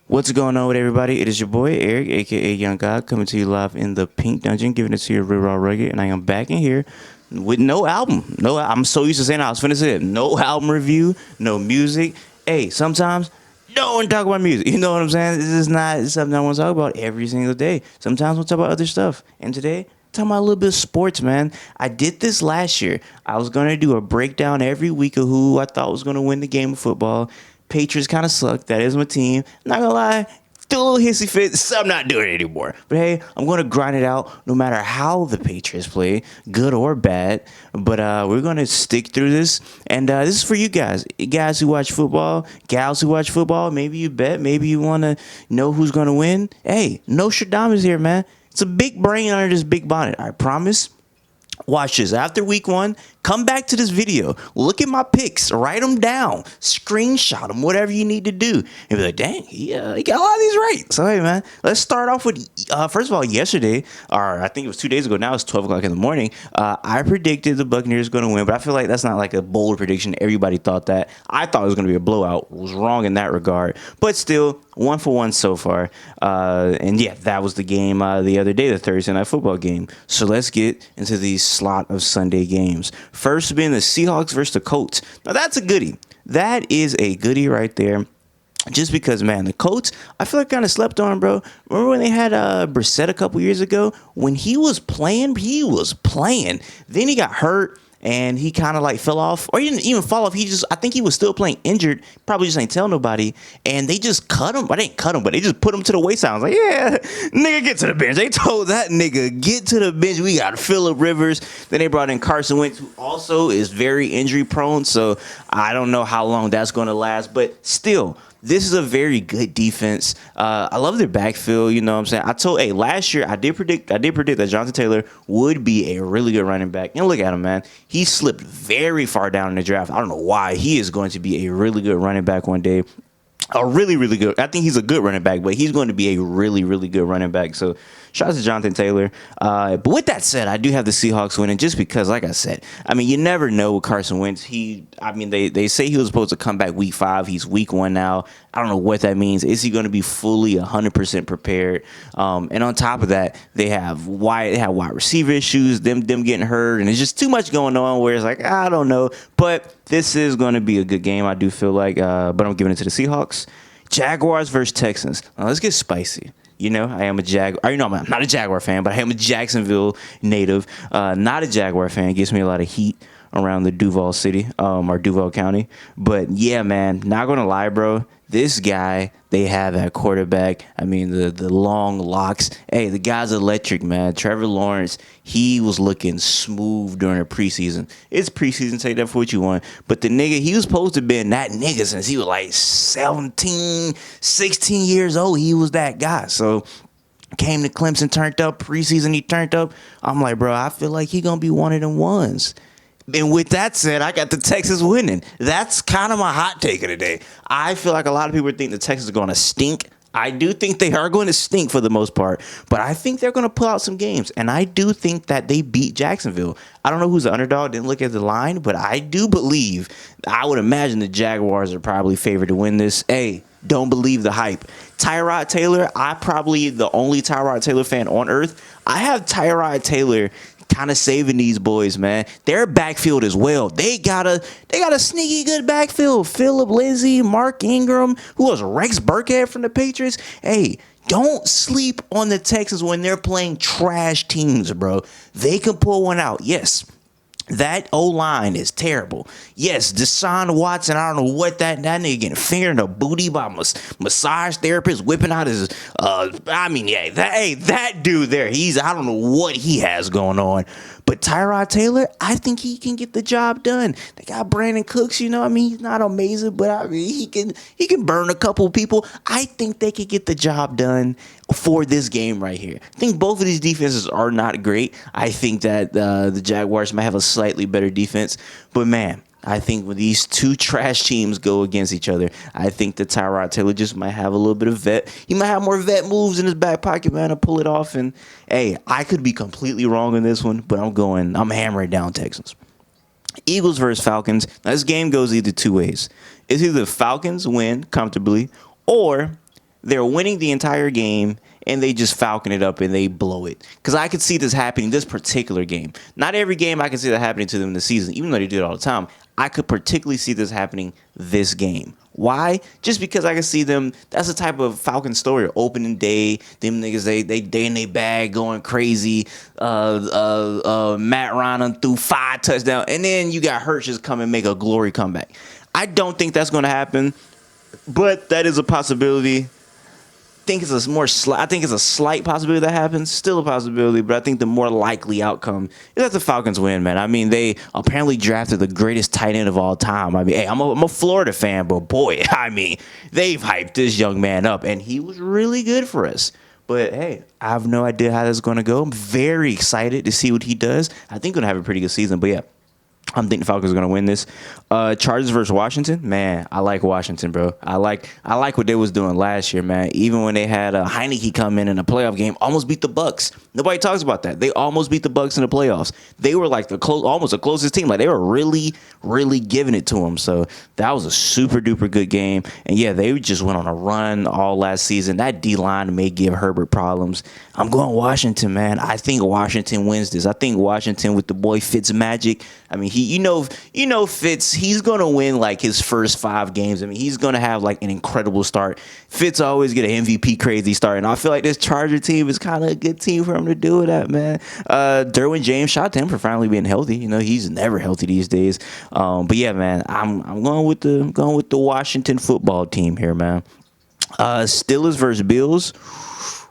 What's going on with everybody? It is your boy Eric, aka Young God, coming to you live in the Pink Dungeon, giving it to you real raw rugged, and I am back in here with no album. No, I'm so used to saying I was finna say it. No album review, no music. Hey, sometimes don't want to talk about music. You know what I'm saying? This is not something I want to talk about every single day. Sometimes we'll talk about other stuff. And today, talking about a little bit of sports, man. I did this last year. I was gonna do a breakdown every week of who I thought was gonna win the game of football. Patriots kind of suck. That is my team. Not gonna lie, do a little hissy fit, so I'm not doing it anymore. But hey, I'm gonna grind it out no matter how the Patriots play, good or bad. But we're gonna stick through this, and this is for you guys who watch football, gals who watch football. Maybe you bet, maybe you wanna know who's gonna win. Hey, Nostradamus here, man. It's a big brain under this big bonnet. I promise. Watch this. After week one, come back to this video. Look at my picks. Write them down. Screenshot them. Whatever you need to do. And be like, dang, he got a lot of these right. So, hey, man, let's start off with, first of all, yesterday, or I think it was 2 days ago. Now it's 12 o'clock in the morning. I predicted the Buccaneers going to win, but I feel like that's not like a bold prediction. Everybody thought that. I thought it was going to be a blowout. Was wrong in that regard. But still, 1-for-1 so far. And yeah, that was the game the other day, the Thursday night football game. So let's get into these slot of Sunday games. First being the Seahawks versus the Colts. Now that's a goodie. That is a goodie right there. Just because, man, the Colts, I feel like kind of slept on, bro. Remember when they had Brissett a couple years ago? When he was playing, Then he got hurt. And he kind of like fell off, or he didn't even fall off. I think he was still playing injured. Probably just ain't tell nobody. And they just cut him. I didn't cut him, but they just put him to the wayside. I was like, yeah, nigga, get to the bench. They told that nigga, get to the bench. We got Phillip Rivers. Then they brought in Carson Wentz, who also is very injury prone. So I don't know how long that's going to last. But still, this is a very good defense. I love their backfield. You know what I'm saying? Last year I did predict that Jonathan Taylor would be a really good running back. And look at him, man. He slipped very far down in the draft. I don't know why. He is going to be a really good running back one day. A really, really good. I think he's a good running back, but he's going to be a really, really good running back. So, shout out to Jonathan Taylor. But with that said, I do have the Seahawks winning just because, like I said, I mean, you never know with Carson Wentz. They say he was supposed to come back week 5. He's week 1 now. I don't know what that means. Is he going to be fully 100% prepared? And on top of that, they have wide receiver issues, them getting hurt, and it's just too much going on where it's like, I don't know. But this is going to be a good game, I do feel like. But I'm giving it to the Seahawks. Jaguars versus Texans. Now, let's get spicy. You know, I am a I'm not a Jaguar fan, but I am a Jacksonville native. Not a Jaguar fan. It gives me a lot of heat around the Duval City, or Duval County. But yeah, man, not gonna lie, bro. This guy they have at quarterback, I mean, the long locks. Hey, the guy's electric, man. Trevor Lawrence, he was looking smooth during the preseason. It's preseason, take that for what you want. But the nigga, he was supposed to be that nigga since he was like 17, 16 years old. He was that guy. So came to Clemson, turned up. Preseason, he turned up. I'm like, bro, I feel like he gonna be one of them ones. And with that said, I got the Texans winning. That's kind of my hot take of the day. I feel like a lot of people think the Texans are going to stink. I do think they are going to stink for the most part, but I think they're going to pull out some games, and I do think that they beat Jacksonville. I don't know who's the underdog. Didn't look at the line, but I do believe, I would imagine the Jaguars are probably favored to win this. Hey, don't believe the hype. Tyrod Taylor, I'm probably the only Tyrod Taylor fan on earth. I have Tyrod Taylor kind of saving these boys, man. Their backfield as well. They got a sneaky good backfield. Phillip Lindsay, Mark Ingram, who was Rex Burkhead from the Patriots. Hey, don't sleep on the Texans when they're playing trash teams, bro. They can pull one out. Yes. That O-line is terrible. Yes, Deshaun Watson, I don't know what that nigga getting fingered in the booty by massage therapist whipping out his, that dude there, I don't know what he has going on. But Tyrod Taylor, I think he can get the job done. They got Brandon Cooks, you know, I mean, he's not amazing, but I mean, he can burn a couple people. I think they could get the job done for this game right here. I think both of these defenses are not great. I think that the Jaguars might have a slightly better defense, but man, I think when these two trash teams go against each other, I think that Tyrod Taylor just might have a little bit of vet. He might have more vet moves in his back pocket, man, to pull it off. And hey, I could be completely wrong in this one, but I'm hammering down Texans. Eagles versus Falcons. Now, this game goes either two ways. It's either the Falcons win comfortably or they're winning the entire game and they just falcon it up and they blow it. Because I could see this happening this particular game. Not every game I can see that happening to them in the season, even though they do it all the time. I could particularly see this happening this game. Why? Just because I can see them. That's the type of Falcon story. Opening day, them niggas they in their bag going crazy. Matt Ryan threw 5 touchdowns, and then you got Hurts just come and make a glory comeback. I don't think that's going to happen, but that is a possibility. I think it's a slight possibility that happens. Still a possibility, but I think the more likely outcome is that the Falcons win, man. I mean, they apparently drafted the greatest tight end of all time. I mean, hey, I'm a Florida fan, but boy, I mean, they've hyped this young man up, and he was really good for us. But hey, I have no idea how this is going to go. I'm very excited to see what he does. I think we're going to have a pretty good season, but yeah. I'm thinking the Falcons are going to win this. Chargers versus Washington. Man, I like Washington, bro. I like what they was doing last year, man. Even when they had Heineke come in a playoff game, almost beat the Bucks. Nobody talks about that. They almost beat the Bucks in the playoffs. They were like almost the closest team. Like they were really, really giving it to them. So that was a super duper good game. And yeah, they just went on a run all last season. That D-line may give Herbert problems. I'm going Washington, man. I think Washington wins this. I think Washington with the boy Fitz magic. I mean, you know Fitz, he's going to win like his first 5 games. I mean, he's going to have like an incredible start. Fitz always get an MVP crazy start. And I feel like this Charger team is kind of a good team for him to do that, man. Derwin James, shout out to him for finally being healthy. You know, he's never healthy these days. But yeah, man, I'm going with the Washington football team here, man. Steelers versus Bills.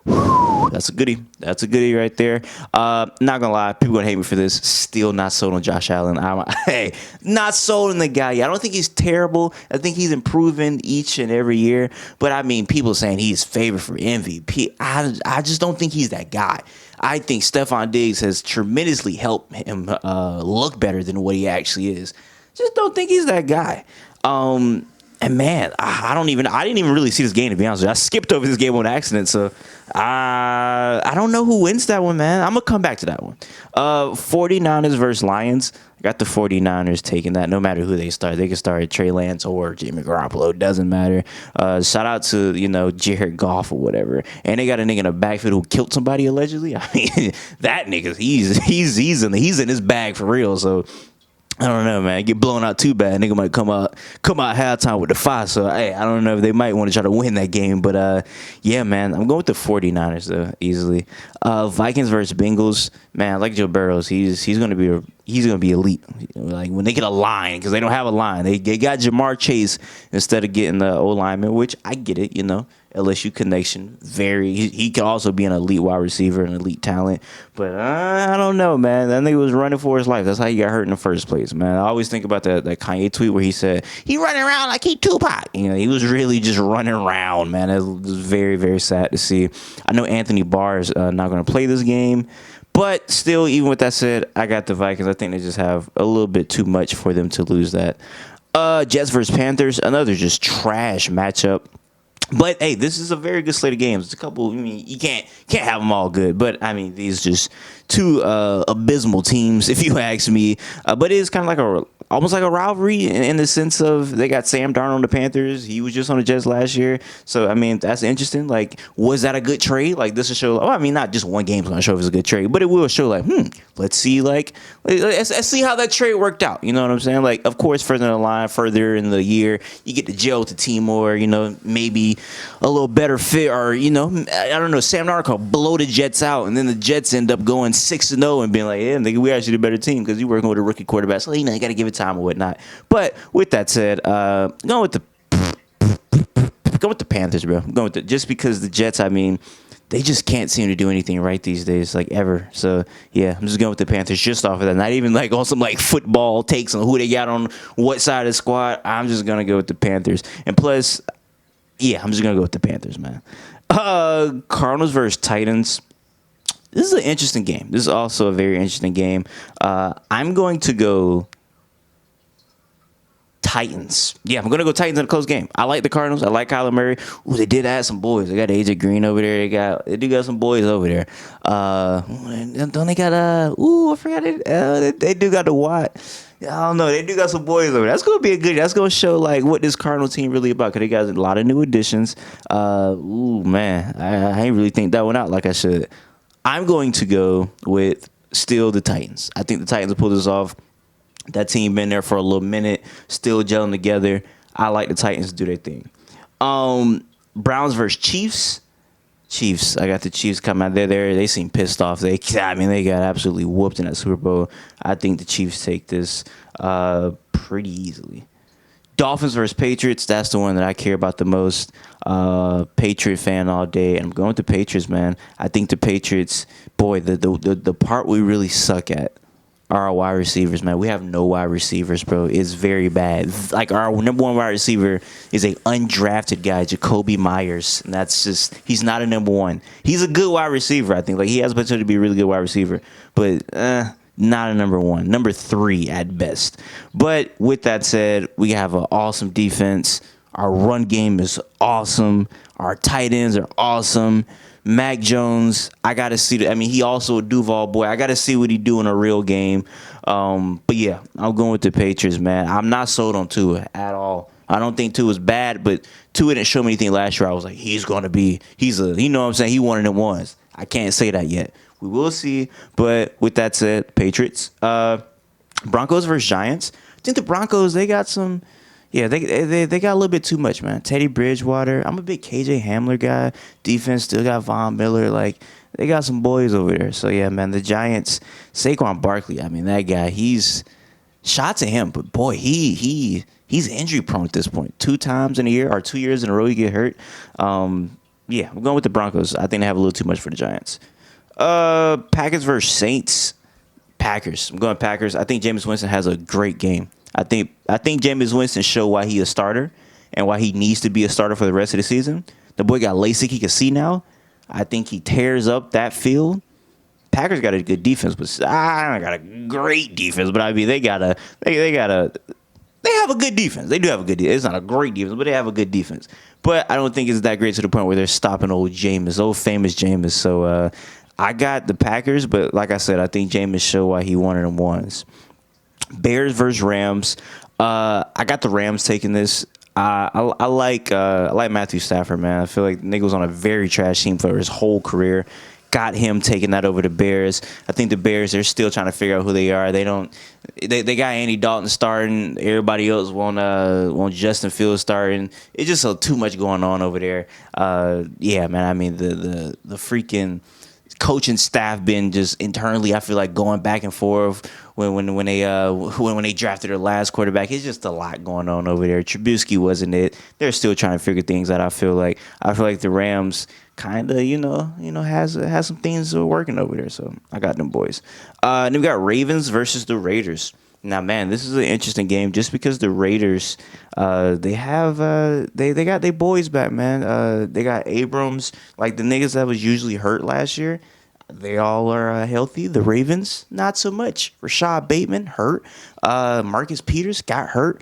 That's a goodie. That's a goodie right there. Not gonna lie, people gonna hate me for this. Still not sold on Josh Allen. Not sold on the guy. I don't think he's terrible. I think he's improving each and every year. But I mean, people saying he's favored for MVP. I just don't think he's that guy. I think Stephon Diggs has tremendously helped him look better than what he actually is. Just don't think he's that guy. And man, I didn't even really see this game, to be honest with you. I skipped over this game on accident, so I don't know who wins that one, man. I'm going to come back to that one. 49ers versus Lions. I got the 49ers taking that no matter who they start. They can start Trey Lance or Jimmy Garoppolo. It doesn't matter. Shout out to, Jared Goff or whatever. And they got a nigga in the backfield who killed somebody allegedly. I mean, that nigga, he's in his bag for real, so I don't know, man. Get blown out too bad. Nigga might come out halftime with the 5. So, hey, I don't know if they might want to try to win that game. But, yeah, man, I'm going with the 49ers, though, easily. Vikings versus Bengals. Man, I like Joe Burrows. He's going to be elite. Like, when they get a line, because they don't have a line. They got Jamar Chase instead of getting the O-lineman, which I get it, LSU connection. He could also be an elite wide receiver, an elite talent. But I don't know, man. That nigga was running for his life. That's how he got hurt in the first place, man. I always think about that Kanye tweet where he said, he running around like he Tupac. He was really just running around, man. It was very, very sad to see. I know Anthony Barr is not going to play this game. But still, even with that said, I got the Vikings. I think they just have a little bit too much for them to lose that. Jets versus Panthers. Another just trash matchup. But hey, this is a very good slate of games. It's a couple. I mean, you can't have them all good. But I mean, these just 2 abysmal teams, if you ask me. But it is kind of like almost like a rivalry in the sense of they got Sam Darnold on the Panthers. He was just on the Jets last year. So, I mean, that's interesting. Like, was that a good trade? Like, this will show, I mean, not just one game's going to show if it's a good trade, but it will show, like, let's see, let's see how that trade worked out. You know what I'm saying? Like, of course, further in the line, further in the year, you get to gel with the team more, maybe a little better fit or, I don't know, Sam Darnold could blow the Jets out and then the Jets end up going 6-0 and being like, yeah, nigga, we actually the better team because you working with a rookie quarterback. So, you got to give it time or whatnot. But with that said, going with the Panthers, bro. Just because the Jets, I mean, they just can't seem to do anything right these days, like ever. So yeah, I'm just going with the Panthers just off of that. Not even like on some like football takes on who they got on what side of the squad. I'm just gonna go with the Panthers. And plus, yeah, I'm just gonna go with the Panthers, man. Cardinals versus Titans. This is an interesting game. This is also a very interesting game. I'm going to go Titans. Yeah, I'm gonna go Titans in a close game. I like the Cardinals. I like Kyler Murray. Ooh, they did add some boys. They got AJ Green over there. They do got some boys over there. Don't they got I forgot it. They do got the Watt. I don't know. They do got some boys over there. That's gonna be a good. That's gonna show like what this Cardinal team really about. Cause they got a lot of new additions. Man, I ain't really think that one out like I should. I'm going to go with still the Titans. I think the Titans will pull this off. That team been there for a little minute, still gelling together. I like the Titans to do their thing. Browns versus Chiefs. Chiefs. I got the Chiefs coming out there. They seem pissed off. They got absolutely whooped in that Super Bowl. I think the Chiefs take this pretty easily. Dolphins versus Patriots. That's the one that I care about the most. Patriot fan all day. And I'm going with the Patriots, man. I think the Patriots, boy, the part we really suck at are our wide receivers, man. We have no wide receivers, bro. It's very bad. Like, our number one wide receiver is a undrafted guy, Jacoby Myers. And that's just, he's not a number one. He's a good wide receiver, I think. Like, he has potential to be a really good wide receiver. But, not a number one. Number 3 at best. But with that said, we have an awesome defense. Our run game is awesome. Our tight ends are awesome. Mac Jones, I got to see. He also a Duval boy. I got to see what he do in a real game. But yeah, I'm going with the Patriots, man. I'm not sold on Tua at all. I don't think Tua is bad, but Tua didn't show me anything last year. I was like, he's what I'm saying? He one of them ones. I can't say that yet. We will see. But with that said, Patriots. Broncos versus Giants. I think the Broncos, they got some. Yeah, they got a little bit too much, man. Teddy Bridgewater. I'm a big KJ Hamler guy. Defense still got Von Miller. Like, they got some boys over there. So, yeah, man, the Giants, Saquon Barkley, that guy, he's shots at him. But, boy, he's injury prone at this point. 2 times in a year or 2 years in a row he get hurt. Yeah, I'm going with the Broncos. I think they have a little too much for the Giants. Packers versus Saints. Packers. I'm going Packers. I think Jameis Winston has a great game. I think Jameis Winston showed why he's a starter and why he needs to be a starter for the rest of the season. The boy got LASIK. He can see now. I think he tears up that field. Packers got a good defense, but I don't got a great defense. But they have a good defense. They do have a good defense. It's not a great defense, but they have a good defense. But I don't think it's that great to the point where they're stopping old famous Jameis. So I got the Packers, but like I said, I think Jameis showed why he one of them ones. Bears versus Rams. I got the Rams taking this. I like Matthew Stafford, man. I feel like nigga was on a very trash team for his whole career. Got him taking that over the Bears. I think the Bears, they're still trying to figure out who they are. They got Andy Dalton starting. Everybody else want Justin Fields starting. It's just too much going on over there. Yeah, man. The freaking coaching staff been just internally, I feel like, going back and forth when they drafted their last quarterback. It's just a lot going on over there. Trubisky wasn't it. They're still trying to figure things out. I feel like the Rams kind of has some things working over there. So I got them boys. Then we got Ravens versus the Raiders. Now, man, this is an interesting game just because the Raiders, they got their boys back, man. They got Abrams, like the niggas that was usually hurt last year. They all are healthy. The Ravens, not so much. Rashad Bateman, hurt. Marcus Peters got hurt.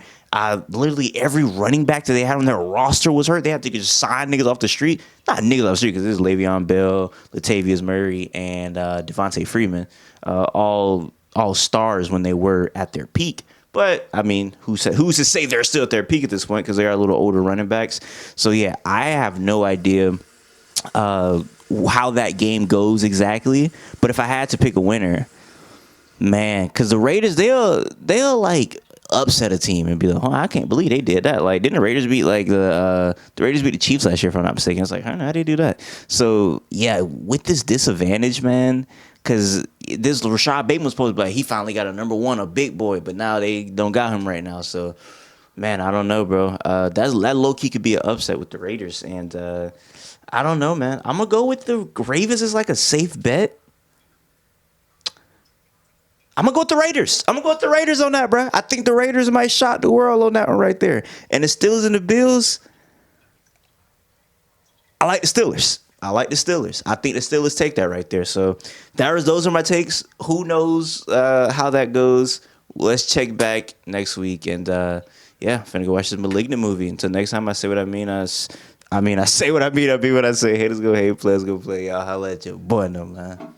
Literally every running back that they had on their roster was hurt. They had to just sign niggas off the street. Not niggas off the street because this is Le'Veon Bell, Latavius Murray, and Devontae Freeman. All stars when they were at their peak. But, who's to say they're still at their peak at this point because they are a little older running backs. So, yeah, I have no idea how that game goes exactly. But if I had to pick a winner, man, because the Raiders, they'll like upset a team and be like, oh, I can't believe they did that. Like, didn't the Raiders beat the Raiders beat the Chiefs last year, if I'm not mistaken? It's like, how did they do that? So, yeah, with this disadvantage, man, because this Rashad Bateman was supposed to be like, he finally got a number one, a big boy, but now they don't got him right now. So, man, I don't know, bro. That low-key could be an upset with the Raiders. And I don't know, man. I'm going to go with the Ravens as like a safe bet. I'm going to go with the Raiders. I'm going to go with the Raiders on that, bro. I think the Raiders might shock the world on that one right there. And the Steelers and the Bills, I like the Steelers. I think the Steelers take that right there. So those are my takes. Who knows how that goes? Let's check back next week. And, yeah, finna go watch this Malignant movie. Until next time, I say what I mean. I mean, I say what I mean. I be what I say. Haters go hate, players go play. Y'all holla at your boy, no man.